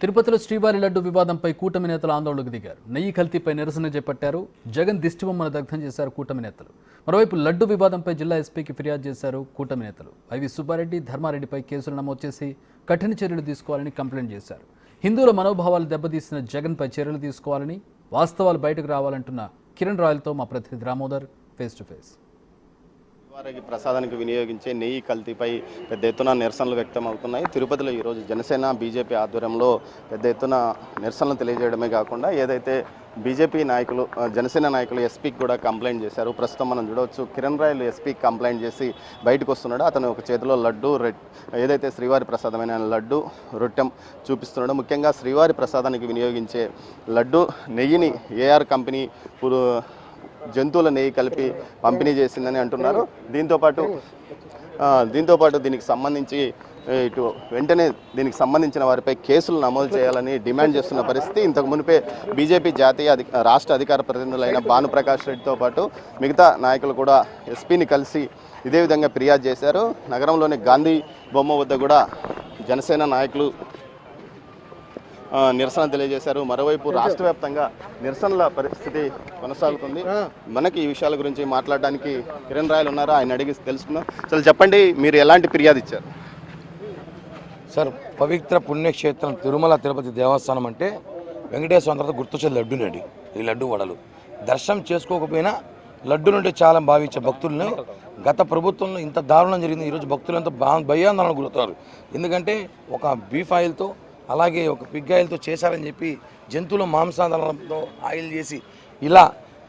తిరుపతిలో శ్రీవారి లడ్డు వివాదంపై కూటమి నేతలు ఆందోళనకు దిగారు. నెయ్యి కల్తీపై నిరసన చేపట్టారు. జగన్ దిష్టిబొమ్మను దగ్ధం చేశారు కూటమి నేతలు. మరోవైపు లడ్డు వివాదంపై జిల్లా ఎస్పీకి ఫిర్యాదు చేశారు కూటమి నేతలు. ఐవి సుబ్బారెడ్డి, ధర్మారెడ్డిపై కేసులు నమోదు చేసి కఠిన చర్యలు తీసుకోవాలని కంప్లైంట్ చేశారు. హిందువుల మనోభావాలు దెబ్బతీసిన జగన్పై చర్యలు తీసుకోవాలని, వాస్తవాలు బయటకు రావాలంటున్న కిరణ్ రాయల్తో మా ప్రతినిధి రామోదర్ ఫేస్ టు ఫేస్. వారికి ప్రసాదానికి వినియోగించే నెయ్యి కల్తీపై పెద్ద ఎత్తున నిరసనలు వ్యక్తం అవుతున్నాయి. తిరుపతిలో ఈరోజు జనసేన బీజేపీ ఆధ్వర్యంలో పెద్ద ఎత్తున నిరసనలు తెలియజేయడమే కాకుండా ఏదైతే బీజేపీ నాయకులు జనసేన నాయకులు ఎస్పీకి కూడా కంప్లైంట్ చేశారు. ప్రస్తుతం మనం చూడవచ్చు కిరణ్ రాయలు ఎస్పీకి కంప్లైంట్ చేసి బయటకు వస్తున్నాడు. అతను ఒక చేతిలో లడ్డు ఏదైతే శ్రీవారి ప్రసాదమైన లడ్డు రొట్టెం చూపిస్తున్నాడు. ముఖ్యంగా శ్రీవారి ప్రసాదానికి వినియోగించే లడ్డు నెయ్యిని ఏఆర్ కంపెనీ జంతువుల నెయ్యి కలిపి పంపిణీ చేసిందని అంటున్నారు. దీంతోపాటు దీనికి సంబంధించి ఇటు వెంటనే దీనికి సంబంధించిన వారిపై కేసులు నమోదు చేయాలని డిమాండ్ చేస్తున్న పరిస్థితి. ఇంతకు మునిపే బీజేపీ జాతీయ రాష్ట్ర అధికార ప్రతినిధులైన భానుప్రకాష్ రెడ్డితో పాటు మిగతా నాయకులు కూడా ఎస్పీని కలిసి ఇదే విధంగా ఫిర్యాదు చేశారు. నగరంలోని గాంధీ బొమ్మ వద్ద కూడా జనసేన నాయకులు నిరసన తెలియజేశారు. మరోవైపు రాష్ట్ర వ్యాప్తంగా నిరసనల పరిస్థితి కొనసాగుతుంది. మనకి ఈ విషయాల గురించి మాట్లాడడానికి కిరణ్ రాయలు ఉన్నారు. ఆయన అడిగి తెలుసుకుందాం. అసలు చెప్పండి, మీరు ఎలాంటి ఫిర్యాదు ఇచ్చారు? సార్, పవిత్ర పుణ్యక్షేత్రం తిరుమల తిరుపతి దేవస్థానం అంటే వెంకటేశ్వర తర్వాత గుర్తొచ్చేది లడ్డునండి. ఈ లడ్డు వడలు దర్శనం చేసుకోకపోయినా లడ్డు నుండి చాలా భావించే భక్తులను గత ప్రభుత్వంలో ఇంత దారుణం జరిగింది. ఈరోజు భక్తులు ఎంతో భయాందోళన గురవుతారు. ఎందుకంటే ఒక బీఫ్ ఆయిల్తో అలాగే ఒక పిగ్ ఆయిల్తో చేశారని చెప్పి జంతువుల మాంసాధారంతో ఆయిల్ చేసి ఇలా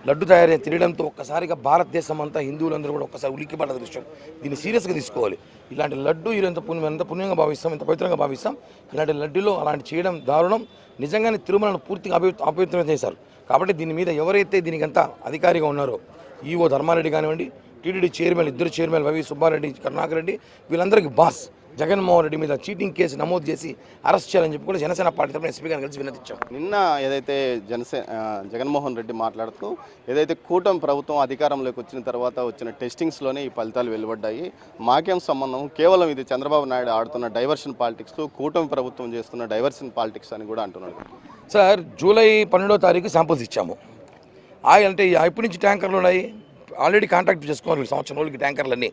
లడ్డు తయారీ తినడంతో ఒక్కసారిగా భారతదేశం అంతా హిందువులందరూ కూడా ఒక్కసారి ఉలిక్కిపడ్డ దృశ్యం. దీన్ని సీరియస్గా తీసుకోవాలి. ఇలాంటి లడ్డు ఎంత పుణ్యంగా భావిస్తాం, ఎంత పవిత్రంగా భావిస్తాం. ఇలాంటి లడ్డులో అలాంటి చేయడం దారుణం. నిజంగానే తిరుమలను పూర్తిగా అపవిత్రం చేశారు. కాబట్టి దీని మీద ఎవరైతే దీనికంతా అధికారిగా ఉన్నారో ఈవో ధర్మారెడ్డి కానివ్వండి, టీటీడీ చైర్మన్ ఇద్దరు చైర్మన్ వైవి సుబ్బారెడ్డి, కరుణాకర్ రెడ్డి, వీళ్ళందరికీ బాస్ జగన్మోహన్ రెడ్డి మీద చీటింగ్ కేసు నమోదు చేసి అరెస్ట్ చేయాలని చెప్పి కూడా జనసేన పార్టీ తరఫున ఎస్పీ గారిని కలిసి విన్నతించాం. నిన్న ఏదైతే జగన్మోహన్ రెడ్డి మాట్లాడుతూ ఏదైతే కూటమి ప్రభుత్వం అధికారంలోకి వచ్చిన తర్వాత వచ్చిన టెస్టింగ్స్లోనే ఈ ఫలితాలు వెలువడ్డాయి, మాకేం సంబంధం, కేవలం ఇది చంద్రబాబు నాయుడు ఆడుతున్న డైవర్షన్ పాలిటిక్స్, కూటమి ప్రభుత్వం చేస్తున్న డైవర్షన్ పాలిటిక్స్ అని కూడా అంటున్నాడు. సార్, జూలై 12వ తారీఖు శాంపుల్స్ ఇచ్చాము. ఆయిల్ అంటే ఎప్పటి నుంచి ట్యాంకర్లు ఉన్నాయి, ఆల్రెడీ కాంటాక్ట్ చేసుకున్నారు సంవత్సరం రోజులకి ట్యాంకర్లన్నీ.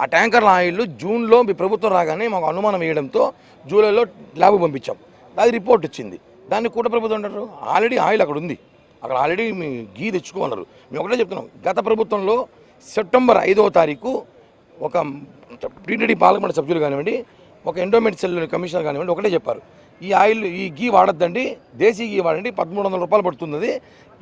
ఆ ట్యాంకర్ల ఆయిల్ జూన్లో మీ ప్రభుత్వం రాగానే మాకు అనుమానం వేయడంతో జూలైలో ల్యాబ్ పంపించాం. అది రిపోర్ట్ వచ్చింది. దాన్ని కూట ప్రభుత్వం అంటారు. ఆల్రెడీ ఆయిల్ అక్కడ ఉంది, అక్కడ ఆల్రెడీ మీ గీ తెచ్చుకోమన్నారు. మేము ఒకటే చెప్తున్నాం, గత ప్రభుత్వంలో సెప్టెంబర్ 5వ తారీఖు ఒక టీటీడీ పార్లమెంట్ సభ్యులు కానివ్వండి, ఒక ఎండోమెంట్ సెల్ కమిషనర్ కానివ్వండి ఒకటే చెప్పారు, ఈ ఆయిల్ ఈ గీ వాడద్దండి, దేశీ గీ వాడండి, 1300 రూపాయలు పడుతుంది,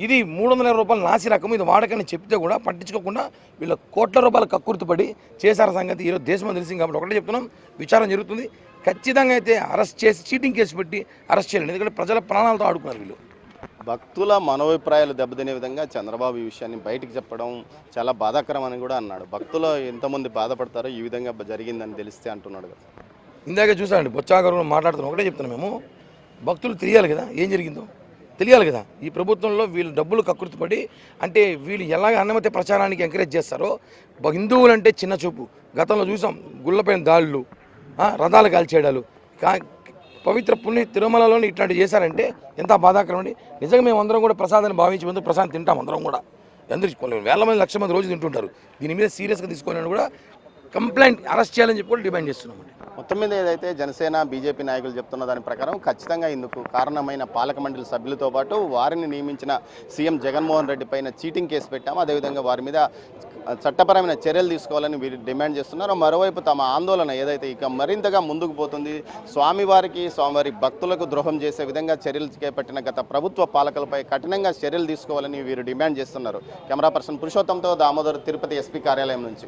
ఇది 300 రూపాయలు నాసి రకం, ఇది వాడకని చెప్తే కూడా పట్టించుకోకుండా వీళ్ళ కోట్ల రూపాయలు కక్కుర్తిపడి చేశారు. సంగతి ఈరోజు దేశం తెలిసింది. కాబట్టి ఒకటే చెప్తున్నాం, విచారణ జరుగుతుంది. ఖచ్చితంగా అయితే అరెస్ట్ చేసి చీటింగ్ కేసు పెట్టి అరెస్ట్ చేయాలి. ఎందుకంటే ప్రజల ప్రాణాలతో ఆడుకున్నారు వీళ్ళు. భక్తుల మనోభిప్రాయాలు దెబ్బతినే విధంగా చంద్రబాబు ఈ విషయాన్ని బయటికి చెప్పడం చాలా బాధాకరం అని కూడా అన్నాడు. భక్తులు ఎంతమంది బాధపడతారో ఈ విధంగా జరిగిందని తెలిస్తే అంటున్నాడు కదా. ఇందాక చూసామండి, బొచ్చాగారు మాట్లాడుతున్నాం. ఒకటే చెప్తున్నాం, మేము భక్తులు తెలియాలి కదా ఏం జరిగిందో, తెలియాలి కదా. ఈ ప్రభుత్వంలో వీళ్ళు డబ్బులు కకృతిపడి అంటే వీళ్ళు ఎలాగ అన్నమతి ప్రచారానికి ఎంకరేజ్ చేస్తారో, హిందువులంటే చిన్న చూపు. గతంలో చూసాం గుళ్ళపైన దాడులు, రథాలు కాల్చేయడాలు. పవిత్ర పుణ్య తిరుమలలోని ఇట్లాంటివి చేశారంటే ఎంత బాధాకరం అండి. నిజంగా మేము అందరం కూడా ప్రసాదాన్ని భావించి ముందు ప్రసాదం తింటాం. అందరం కూడా అందరూ వేల మంది, లక్షల మంది రోజు తింటుంటారు. దీని మీద సీరియస్గా తీసుకోవాలని కూడా కంప్లైంట్ అరెస్ట్ చేయాలని చెప్పి కూడా డిమాండ్ చేస్తున్నామండి. మొత్తం మీద ఏదైతే జనసేన బీజేపీ నాయకులు చెప్తున్న దాని ప్రకారం ఖచ్చితంగా ఇందుకు కారణమైన పాలక మండలి సభ్యులతో పాటు వారిని నియమించిన సీఎం జగన్మోహన్ రెడ్డి పైన చీటింగ్ కేసు పెట్టాము. అదేవిధంగా వారి మీద చట్టపరమైన చర్యలు తీసుకోవాలని వీరు డిమాండ్ చేస్తున్నారు. మరోవైపు తమ ఆందోళన ఏదైతే ఇక మరింతగా ముందుకు పోతుంది, స్వామివారి భక్తులకు ద్రోహం చేసే విధంగా చర్యలు చేపట్టిన గత ప్రభుత్వ పాలకులపై కఠినంగా చర్యలు తీసుకోవాలని వీరు డిమాండ్ చేస్తున్నారు. కెమెరా పర్సన్ పురుషోత్తంతో దామోదర్, తిరుపతి ఎస్పీ కార్యాలయం నుంచి.